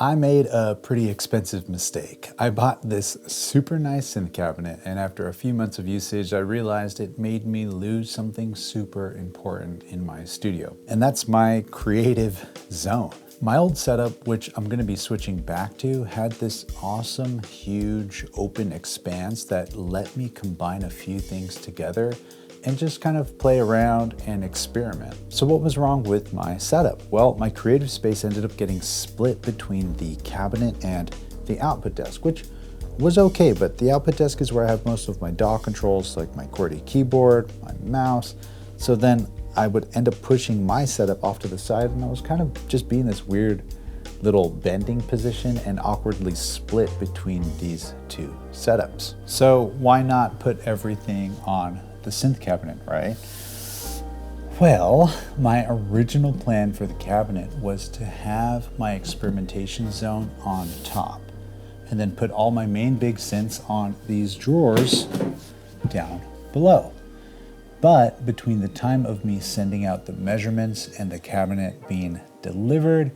I made a pretty expensive mistake. I bought this super nice synth cabinet, and after a few months of usage, I realized it made me lose something super important in my studio, and that's my creative zone. My old setup, which I'm gonna be switching back to, had this awesome, huge, open expanse that let me combine a few things together and just kind of play around and experiment. So what was wrong with my setup? Well, my creative space ended up getting split between the cabinet and the output desk, which was okay, but the output desk is where I have most of my DAW controls, like my QWERTY keyboard, my mouse. So then I would end up pushing my setup off to the side, and I was kind of just being this weird little bending position and awkwardly split between these two setups. So why not put everything on the synth cabinet, right? Well, my original plan for the cabinet was to have my experimentation zone on top and then put all my main big synths on these drawers down below. But between the time of me sending out the measurements and the cabinet being delivered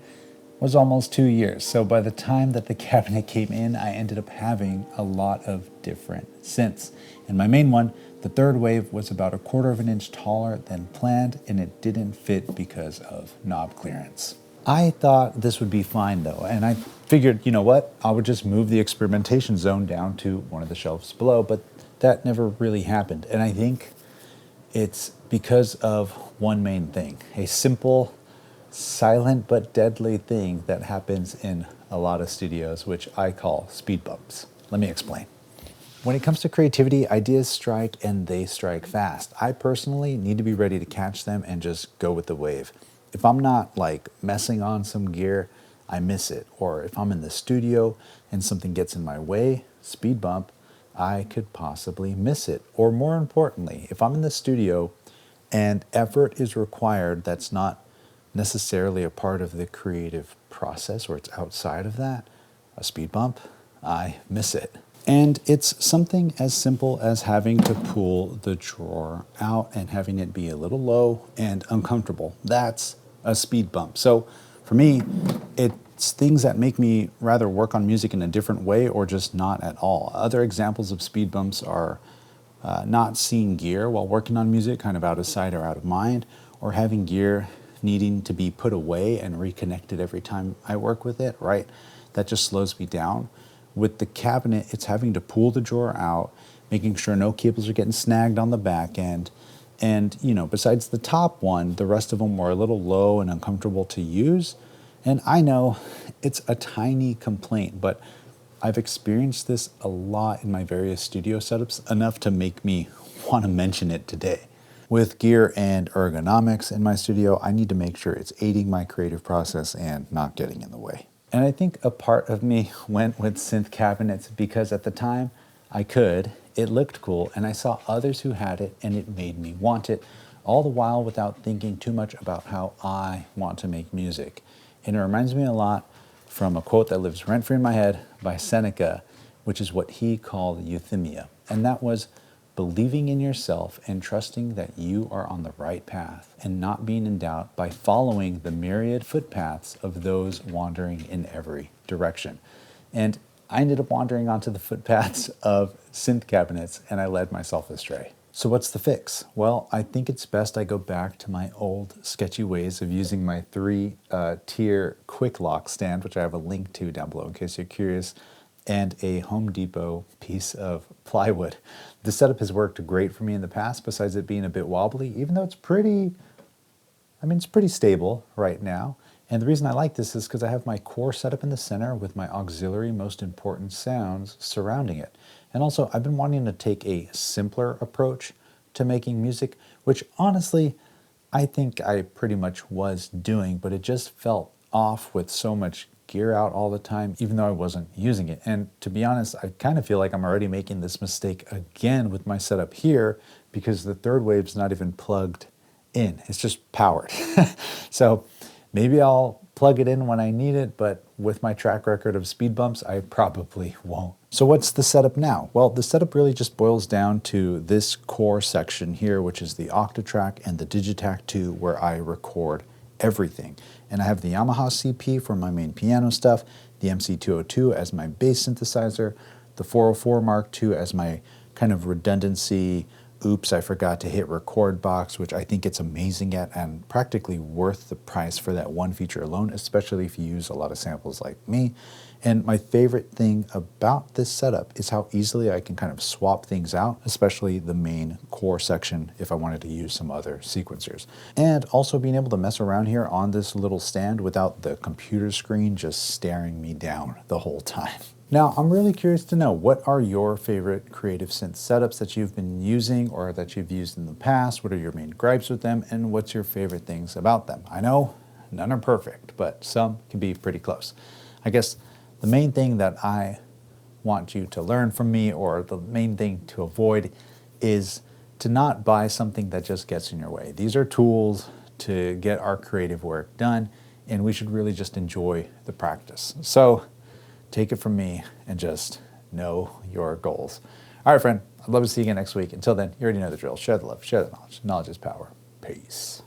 was almost 2 years. So by the time that the cabinet came in, I ended up having a lot of different synths. And my main one, the third wave, was about 1/4 of an inch taller than planned, and it didn't fit because of knob clearance. I thought this would be fine though, and I figured, you know what, I would just move the experimentation zone down to one of the shelves below, but that never really happened. And I think it's because of one main thing, a simple, silent but deadly thing that happens in a lot of studios, which I call speed bumps. Let me explain. When it comes to creativity, ideas strike and they strike fast. I personally need to be ready to catch them and just go with the wave. If I'm not like messing on some gear, I miss it. Or if I'm in the studio and something gets in my way, speed bump, I could possibly miss it. Or more importantly, if I'm in the studio and effort is required that's not necessarily a part of the creative process or it's outside of that, a speed bump, I miss it. And it's something as simple as having to pull the drawer out and having it be a little low and uncomfortable. That's a speed bump. So for me, it's things that make me rather work on music in a different way or just not at all. Other examples of speed bumps are not seeing gear while working on music, kind of out of sight or out of mind, or having gear needing to be put away and reconnected every time I work with it, right? That just slows me down. With the cabinet, it's having to pull the drawer out, making sure no cables are getting snagged on the back end. And, you know, besides the top one, the rest of them were a little low and uncomfortable to use. And I know it's a tiny complaint, but I've experienced this a lot in my various studio setups, enough to make me want to mention it today. With gear and ergonomics in my studio, I need to make sure it's aiding my creative process and not getting in the way. And I think a part of me went with synth cabinets because at the time I could, it looked cool, and I saw others who had it and it made me want it, all the while without thinking too much about how I want to make music. And it reminds me a lot from a quote that lives rent-free in my head by Seneca, which is what he called euthymia. And that was believing in yourself and trusting that you are on the right path and not being in doubt by following the myriad footpaths of those wandering in every direction. And I ended up wandering onto the footpaths of synth cabinets and I led myself astray. So what's the fix? Well, I think it's best I go back to my old sketchy ways of using my 3-tier quick lock stand, which I have a link to down below in case you're curious, and a Home Depot piece of plywood. The setup has worked great for me in the past, besides it being a bit wobbly, even though it's pretty stable right now. And the reason I like this is because I have my core set up in the center with my auxiliary most important sounds surrounding it. And also, I've been wanting to take a simpler approach to making music, which honestly, I think I pretty much was doing, but it just felt off with so much gear out all the time, even though I wasn't using it. And to be honest, I kind of feel like I'm already making this mistake again with my setup here because the third wave's not even plugged in. It's just powered. So maybe I'll plug it in when I need it, but with my track record of speed bumps, I probably won't. So what's the setup now? Well, the setup really just boils down to this core section here, which is the Octatrack and the Digitac 2, where I record everything. And I have the Yamaha CP for my main piano stuff, the MC202 as my bass synthesizer, the 404 Mark II as my kind of redundancy, oops, I forgot to hit record box, which I think it's amazing at and practically worth the price for that one feature alone, especially if you use a lot of samples like me. And my favorite thing about this setup is how easily I can kind of swap things out, especially the main core section if I wanted to use some other sequencers. And also being able to mess around here on this little stand without the computer screen just staring me down the whole time. Now, I'm really curious to know, what are your favorite creative synth setups that you've been using or that you've used in the past? What are your main gripes with them, and what's your favorite things about them? I know none are perfect, but some can be pretty close. I guess the main thing that I want you to learn from me, or the main thing to avoid, is to not buy something that just gets in your way. These are tools to get our creative work done, and we should really just enjoy the practice. So take it from me and just know your goals. All right, friend, I'd love to see you again next week. Until then, you already know the drill. Share the love, share the knowledge. Knowledge is power. Peace.